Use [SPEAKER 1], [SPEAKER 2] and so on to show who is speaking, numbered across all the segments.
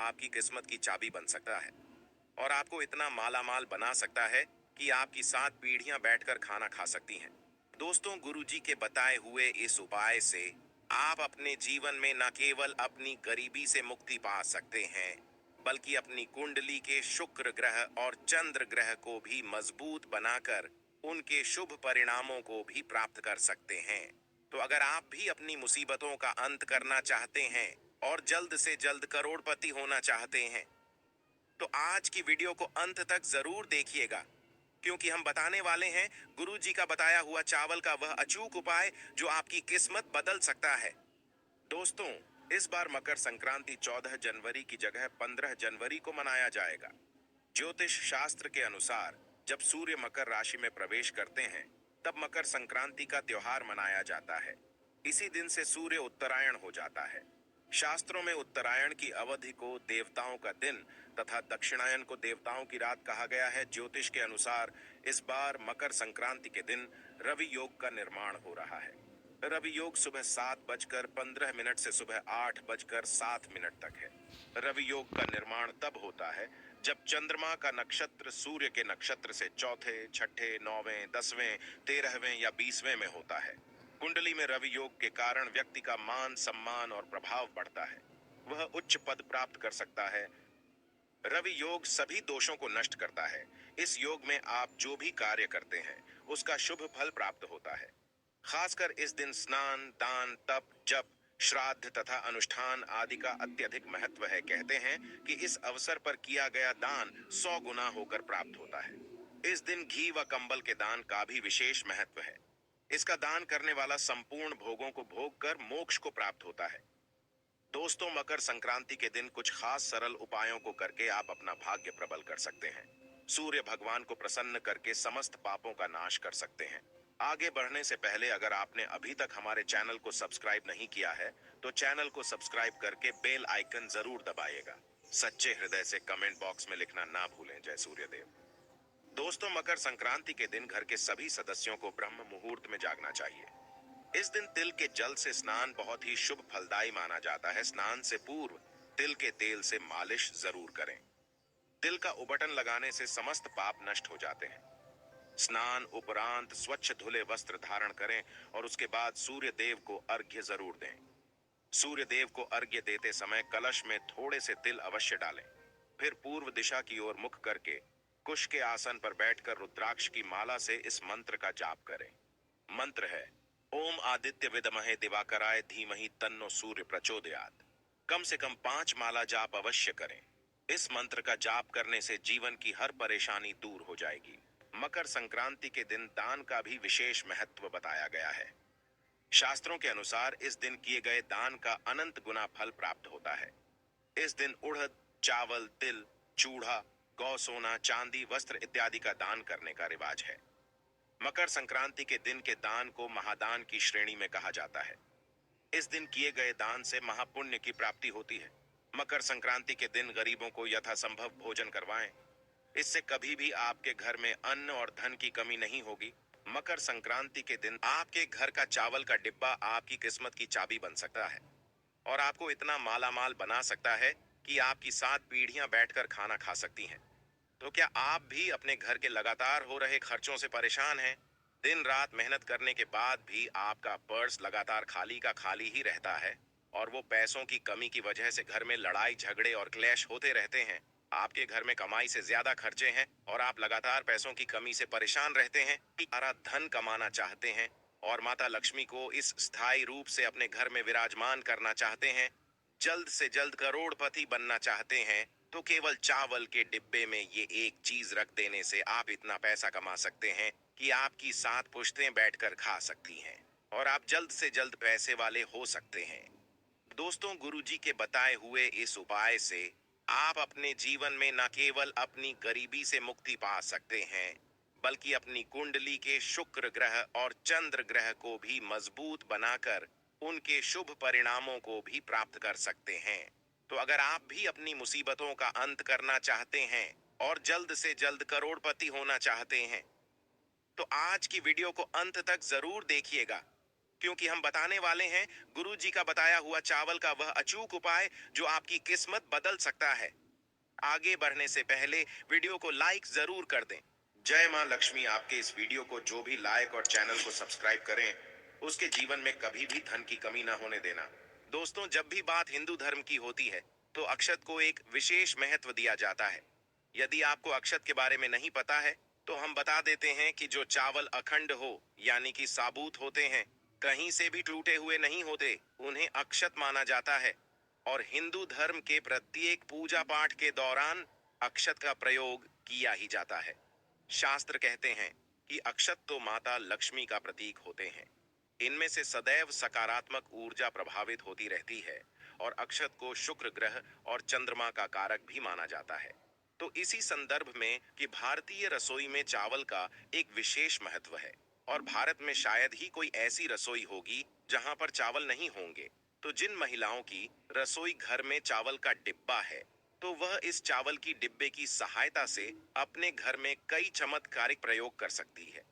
[SPEAKER 1] आपकी किस्मत की चाबी बन सकता है और आपको इतना मालामाल बना सकता है कि आपकी 7 पीढ़ियां बैठकर खाना खा सकती हैं। दोस्तों, गुरुजी के बताए हुए इस उपाय से आप अपने जीवन में न केवल अपनी गरीबी से मुक्ति पा सकते हैं, बल्कि अपनी कुंडली के शुक्र ग्रह और चंद्र ग्रह को भी मजबूत बनाकर उनके शुभ परिणामों को भी प्राप्त कर सकते हैं। तो अगर आप भी अपनी मुसीबतों का अंत करना चाहते हैं और जल्द से जल्द करोड़पति होना चाहते हैं, तो आज की वीडियो को अंत तक जरूर देखिएगा, क्योंकि हम बताने वाले हैं गुरु जी का बताया हुआ चावल का वह अचूक उपाय जो आपकी किस्मत बदल सकता है। दोस्तों, इस बार मकर संक्रांति 14 जनवरी की जगह 15 जनवरी को मनाया जाएगा। ज्योतिष शास्त्र के अनुसार जब सूर्य मकर राशि में प्रवेश करते हैं, तब मकर संक्रांति का त्योहार मनाया जाता है। इसी दिन से सूर्य उत्तरायण हो जाता है। शास्त्रों में उत्तरायण की अवधि को देवताओं का दिन तथा दक्षिणायन को देवताओं की रात कहा गया है। ज्योतिष के अनुसार इस बार मकर संक्रांति के दिन रवि योग का निर्माण हो रहा है। रवि योग सुबह 7:15 से सुबह 8:07 तक है। रवि योग का निर्माण तब होता है जब चंद्रमा का नक्षत्र सूर्य के नक्षत्र से चौथे, छठे, 9वें, 10वें, 13वें या 20वें में होता है। कुंडली में रवि योग के कारण व्यक्ति का मान सम्मान और प्रभाव बढ़ता है। वह उच्च पद प्राप्त कर सकता है। रवि योग सभी दोषों को नष्ट करता है। इस योग में आप जो भी कार्य करते हैं उसका शुभ फल प्राप्त होता है। खासकर इस दिन स्नान, दान, तप, जप, श्राद्ध तथा अनुष्ठान आदि का अत्यधिक महत्व है। कहते हैं कि इस अवसर पर किया गया दान 100 गुना होकर प्राप्त होता है। इस दिन घी व कंबल के दान का भी विशेष महत्व है। इसका दान करने वाला संपूर्ण भोगों को भोग कर मोक्ष को प्राप्त होता है। दोस्तों, मकर संक्रांति के दिन कुछ खास सरल उपायों को करके आप अपना भाग्य प्रबल कर सकते हैं। सूर्य भगवान को प्रसन्न करके समस्त पापों का नाश कर सकते हैं। आगे बढ़ने से पहले अगर आपने अभी तक हमारे चैनल को सब्सक्राइब नहीं किया है, तो चैनल को सब्सक्राइब करके बेल आइकन जरूर दबाइएगा। सच्चे हृदय से कमेंट बॉक्स में लिखना ना भूलें। जय सूर्यदेव। दोस्तों, मकर संक्रांति के दिन घर के सभी सदस्यों को ब्रह्म मुहूर्त में जागना चाहिए। इस दिन तिल के जल से स्नान बहुत ही शुभ फलदायी माना जाता है। स्नान से पूर्व तिल के तेल से मालिश जरूर करें। तिल का उबटन लगाने से समस्त पाप नष्ट हो जाते हैं। स्नान उपरांत स्वच्छ धुले वस्त्र धारण करें और उसके बाद सूर्य देव को अर्घ्य जरूर दें। सूर्य देव को अर्घ्य देते समय कलश में थोड़े से तिल अवश्य डालें। फिर पूर्व दिशा की ओर मुख करके कुश के आसन पर बैठकर रुद्राक्ष की माला से इस मंत्र का जाप करें। मंत्र है: ओम आदित्य विदमहे दिवाकराय धीमहि तन्नो सूर्य प्रचोदयात्। कम से कम 5 माला जाप अवश्य करें। इस मंत्र का जाप करने से जीवन की हर परेशानी दूर हो जाएगी। मकर संक्रांति के दिन दान का भी विशेष महत्व बताया गया है। शास्त्रों के अनुसार इस दिन किए गए दान का अनंत गुना फल प्राप्त होता है। इस दिन उड़द, चावल, तिल, चूड़ा, गौ सोना, चांदी, वस्त्र इत्यादि का दान करने का रिवाज है। मकर संक्रांति के दिन के दान को महादान की श्रेणी में कहा जाता है। इस दिन किए गए दान से महापुण्य की प्राप्ति होती है। मकर संक्रांति के दिन गरीबों को यथासंभव भोजन करवाएं। इससे कभी भी आपके घर में अन्न और धन की कमी नहीं होगी। मकर संक्रांति के दिन आपके घर का चावल का डिब्बा आपकी किस्मत की चाबी बन सकता है और आपको इतना मालामाल बना सकता है कि आपकी 7 पीढ़ियां बैठकर खाना खा सकती हैं। तो क्या आप भी अपने घर के लगातार हो रहे खर्चों से परेशान हैं? दिन रात मेहनत करने के बाद भी आपका पर्स लगातार खाली का खाली ही रहता है और वो पैसों की कमी की वजह से घर में लड़ाई झगड़े और क्लैश होते रहते हैं। आपके घर में कमाई से ज्यादा खर्चे हैं और आप लगातार पैसों की कमी से परेशान रहते हैं। सारा धन कमाना चाहते हैं और माता लक्ष्मी को इस स्थायी रूप से अपने घर में विराजमान करना चाहते हैं। जल्द से जल्द करोड़पति बनना चाहते हैं, तो केवल चावल के डिब्बे में ये एक चीज रख देने से आप इतना पैसा कमा सकते हैं कि आपकी 7 पुश्तें बैठकर खा सकती हैं और आप जल्द से जल्द पैसे वाले हो सकते हैं। दोस्तों, गुरुजी के बताए हुए इस उपाय से आप अपने जीवन में न केवल अपनी गरीबी से मुक्ति पा सकते हैं, बल्कि अपनी कुंडली के शुक्र ग्रह और चंद्र ग्रह को भी मजबूत बनाकर उनके शुभ परिणामों को भी प्राप्त कर सकते हैं। तो अगर आप भी अपनी मुसीबतों का अंत करना चाहते हैं और जल्द से जल्द करोड़पति होना चाहते हैं, तो आज की वीडियो को अंत तक जरूर देखिएगा, क्योंकि हम बताने वाले हैं गुरुजी का बताया हुआ चावल का वह अचूक उपाय जो आपकी किस्मत बदल सकता है। आगे बढ़ने से पहले वीडियो को लाइक जरूर कर दें। जय मां लक्ष्मी आपके इस वीडियो को जो भी लाइक और चैनल को सब्सक्राइब करें, उसके जीवन में कभी भी धन की कमी ना होने देना। दोस्तों, जब भी बात हिंदू धर्म की होती है तो अक्षत को एक विशेष महत्व दिया जाता है। यदि आपको अक्षत के बारे में नहीं पता है तो हम बता देते हैं कि जो चावल अखंड हो यानी कि साबूत होते हैं, कहीं से भी टूटे हुए नहीं होते, उन्हें अक्षत माना जाता है। और हिंदू धर्म के प्रत्येक पूजा पाठ के दौरान अक्षत का प्रयोग किया ही जाता है। शास्त्र कहते हैं कि अक्षत तो माता लक्ष्मी का प्रतीक होते हैं। इनमें से सदैव सकारात्मक ऊर्जा प्रभावित होती रहती है और अक्षत को शुक्र ग्रह और चंद्रमा का कारक भी माना जाता है। तो इसी संदर्भ में कि भारतीय रसोई में चावल का एक विशेष महत्व है और भारत में शायद ही कोई ऐसी रसोई होगी जहां पर चावल नहीं होंगे। तो जिन महिलाओं की रसोई घर में चावल का डिब्बा है, तो वह इस चावल की डिब्बे की सहायता से अपने घर में कई चमत्कारिक प्रयोग कर सकती है।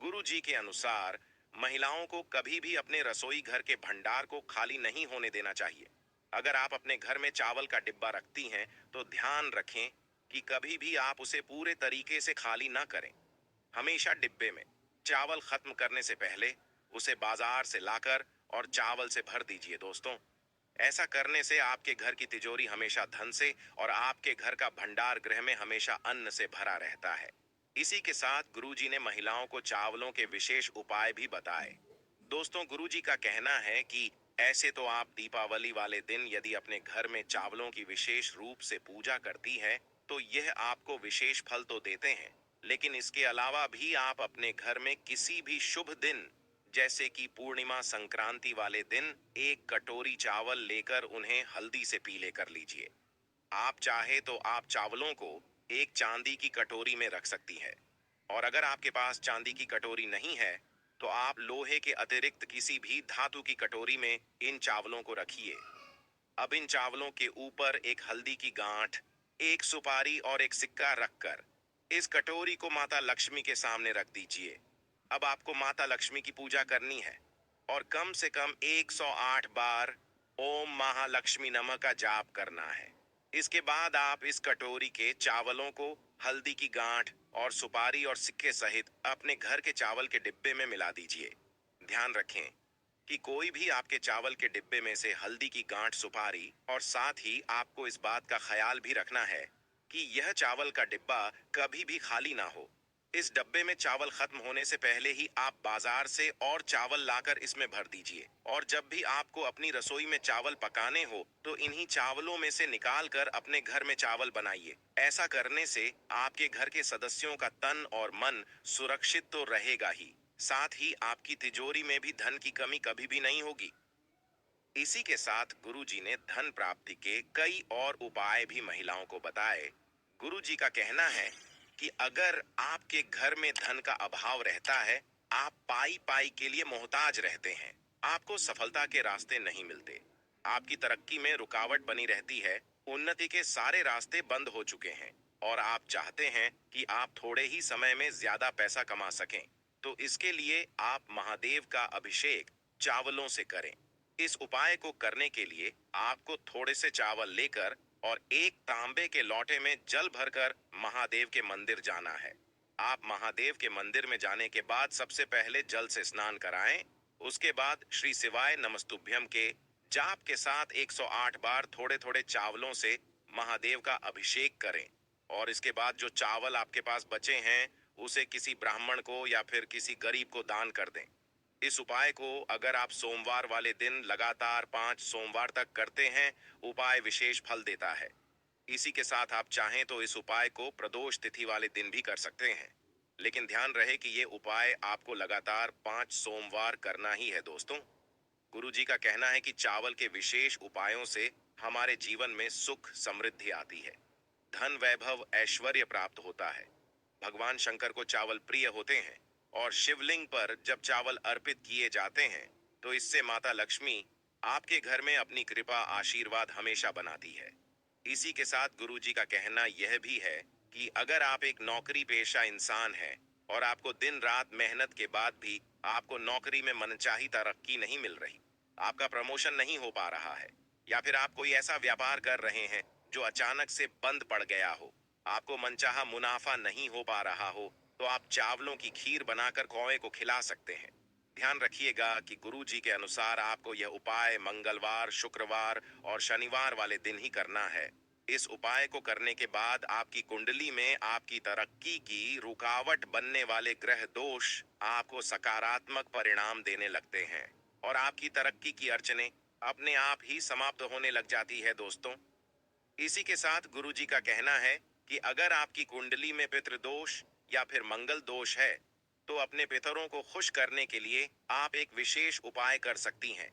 [SPEAKER 1] गुरु जी के अनुसार महिलाओं को कभी भी अपने रसोई घर के भंडार को खाली नहीं होने देना चाहिए। अगर आप अपने घर में चावल का डिब्बा रखती हैं तो ध्यान रखें कि कभी भी आप उसे पूरे तरीके से खाली ना करें। हमेशा डिब्बे में चावल खत्म करने से पहले उसे बाजार से लाकर और चावल से भर दीजिए दोस्तों। ऐसा करने से आपके घर की तिजोरी हमेशा धन से और आपके घर का भंडार गृह में हमेशा अन्न से भरा रहता है। इसी के साथ गुरुजी ने महिलाओं को चावलों के विशेष उपाय भी बताए। दोस्तों, गुरुजी का कहना है कि ऐसे तो आप दीपावली वाले दिन यदि अपने घर में चावलों की विशेष रूप से पूजा करती हैं, तो यह आपको विशेष फल तो देते हैं, लेकिन इसके अलावा भी आप अपने घर में किसी भी शुभ दिन जैसे कि पूर्णिमा संक्रांति वाले दिन एक कटोरी चावल लेकर उन्हें हल्दी से पीले कर लीजिए। आप चाहे तो आप चावलों को एक चांदी की कटोरी में रख सकती हैं, और अगर आपके पास चांदी की कटोरी नहीं है तो आप लोहे के अतिरिक्त किसी भी धातु की कटोरी में इन चावलों को रखिए। अब इन चावलों के ऊपर एक हल्दी की गांठ, एक सुपारी और एक सिक्का रखकर इस कटोरी को माता लक्ष्मी के सामने रख दीजिए। अब आपको माता लक्ष्मी की पूजा करनी है और कम से कम 108 बार ओम महालक्ष्मी नमः का जाप करना है। इसके बाद आप इस कटोरी के चावलों को हल्दी की गांठ और सुपारी और सिक्के सहित अपने घर के चावल के डिब्बे में मिला दीजिए। ध्यान रखें कि कोई भी आपके चावल के डिब्बे में से हल्दी की गांठ, सुपारी और साथ ही आपको इस बात का ख्याल भी रखना है कि यह चावल का डिब्बा कभी भी खाली ना हो। इस डब्बे में चावल खत्म होने से पहले ही आप बाजार से और चावल लाकर इसमें भर दीजिए। और जब भी आपको अपनी रसोई में चावल पकाने हो तो इन्हीं चावलों में से निकाल कर अपने घर में चावल बनाइए। ऐसा करने से आपके घर के सदस्यों का तन और मन सुरक्षित तो रहेगा ही, साथ ही आपकी तिजोरी में भी धन की कमी कभी भी नहीं होगी। इसी के साथ गुरुजी ने धन प्राप्ति के कई और उपाय भी महिलाओं को बताए। गुरुजी का कहना है कि अगर आपके घर में धन का अभाव रहता है, आप पाई पाई के लिए मोहताज रहते हैं, आपको सफलता के रास्ते नहीं मिलते, आपकी तरक्की में रुकावट बनी रहती है, उन्नति के सारे रास्ते बंद हो चुके हैं और आप चाहते हैं कि आप थोड़े ही समय में ज्यादा पैसा कमा सकें, तो इसके लिए आप महादेव का अभिषेक चावलों से करें। इस उपाय को करने के लिए आपको थोड़े से चावल लेकर और एक तांबे के लोटे में जल भरकर महादेव के मंदिर जाना है। आप महादेव के मंदिर में जाने के बाद सबसे पहले जल से स्नान कराएं। उसके बाद श्री शिवाय नमस्तुभ्यम के जाप के साथ 108 बार थोड़े थोड़े चावलों से महादेव का अभिषेक करें और इसके बाद जो चावल आपके पास बचे हैं उसे किसी ब्राह्मण को या फिर किसी गरीब को दान कर दें। इस उपाय को अगर आप सोमवार वाले दिन लगातार 5 सोमवार तक करते हैं, उपाय विशेष फल देता है। इसी के साथ आप चाहें तो इस उपाय को प्रदोष तिथि वाले दिन भी कर सकते हैं, लेकिन ध्यान रहे कि ये उपाय आपको लगातार 5 सोमवार करना ही है दोस्तों। गुरु जी का कहना है कि चावल के विशेष उपायों से हमारे जीवन में सुख समृद्धि आती है, धन वैभव ऐश्वर्य प्राप्त होता है। भगवान शंकर को चावल प्रिय होते हैं और शिवलिंग पर जब चावल अर्पित किए जाते हैं तो इससे माता लक्ष्मी आपके घर में अपनी कृपा आशीर्वाद हमेशा बनाती है। इसी के साथ गुरुजी का कहना यह भी है कि अगर आप एक नौकरी पेशा इंसान हैं और आपको दिन रात मेहनत के बाद भी आपको नौकरी में मनचाही तरक्की नहीं मिल रही, आपका प्रमोशन नहीं हो पा रहा है, या फिर आप कोई ऐसा व्यापार कर रहे हैं जो अचानक से बंद पड़ गया हो, आपको मनचाहा मुनाफा नहीं हो पा रहा हो, तो आप चावलों की खीर बनाकर कौवे को खिला सकते हैं। ध्यान रखिएगा कि गुरुजी के अनुसार आपको यह उपाय मंगलवार, शुक्रवार और शनिवार वाले दिन ही करना है। इस उपाय को करने के बाद आपकी कुंडली में आपकी तरक्की की रुकावट बनने वाले ग्रह दोष आपको सकारात्मक परिणाम देने लगते हैं और आपकी तरक्की की अड़चनें अपने आप ही समाप्त होने लग जाती है दोस्तों। इसी के साथ गुरुजी का कहना है कि अगर आपकी कुंडली में पितृदोष या फिर मंगल दोष है, तो अपने पितरों को खुश करने के लिए आप एक विशेष उपाय कर सकती हैं।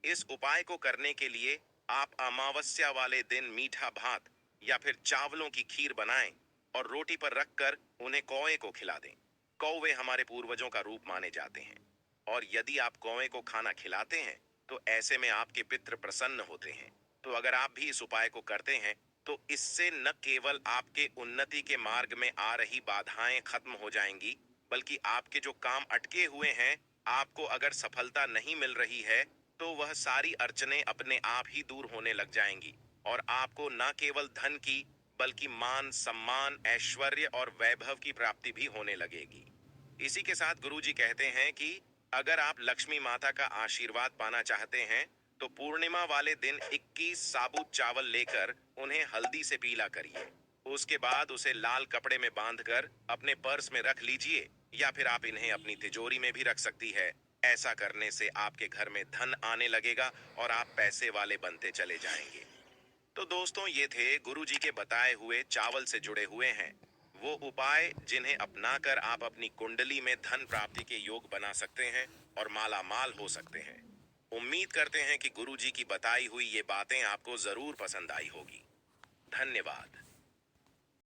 [SPEAKER 1] इस उपाय को करने के लिए आप अमावस्या वाले दिन मीठा भात या फिर चावलों की खीर बनाएं और रोटी पर रखकर उन्हें कौवे को खिला दें। कौवे हमारे पूर्वजों का रूप माने जाते हैं और यदि आप कौवे को खाना खिलाते हैं तो ऐसे में आपके पितृ प्रसन्न होते हैं। तो अगर आप भी इस उपाय को करते हैं तो इससे न केवल आपके उन्नति के मार्ग में आ रही बाधाएं खत्म हो जाएंगी, बल्कि आपके जो काम अटके हुए हैं, आपको अगर सफलता नहीं मिल रही है, तो वह सारी अड़चनें अपने आप ही दूर होने लग जाएंगी और आपको न केवल धन की बल्कि मान सम्मान, ऐश्वर्य और वैभव की प्राप्ति भी होने लगेगी। इसी के साथ गुरुजी कहते हैं कि अगर आप लक्ष्मी माता का आशीर्वाद पाना चाहते हैं तो पूर्णिमा वाले दिन 21 साबुत चावल लेकर उन्हें हल्दी से पीला करिए। उसके बाद उसे लाल कपड़े में बांधकर अपने पर्स में रख लीजिए या फिर आप इन्हें अपनी तिजोरी में भी रख सकती है। ऐसा करने से आपके घर में धन आने लगेगा और आप पैसे वाले बनते चले जाएंगे। तो दोस्तों, ये थे गुरुजी के बताए हुए चावल से जुड़े हुए हैं वो उपाय जिन्हें अपनाकर आप अपनी कुंडली में धन प्राप्ति के योग बना सकते हैं और माला माल हो सकते हैं। उम्मीद करते हैं कि गुरुजी की बताई हुई ये बातें आपको जरूर पसंद आई होगी। धन्यवाद।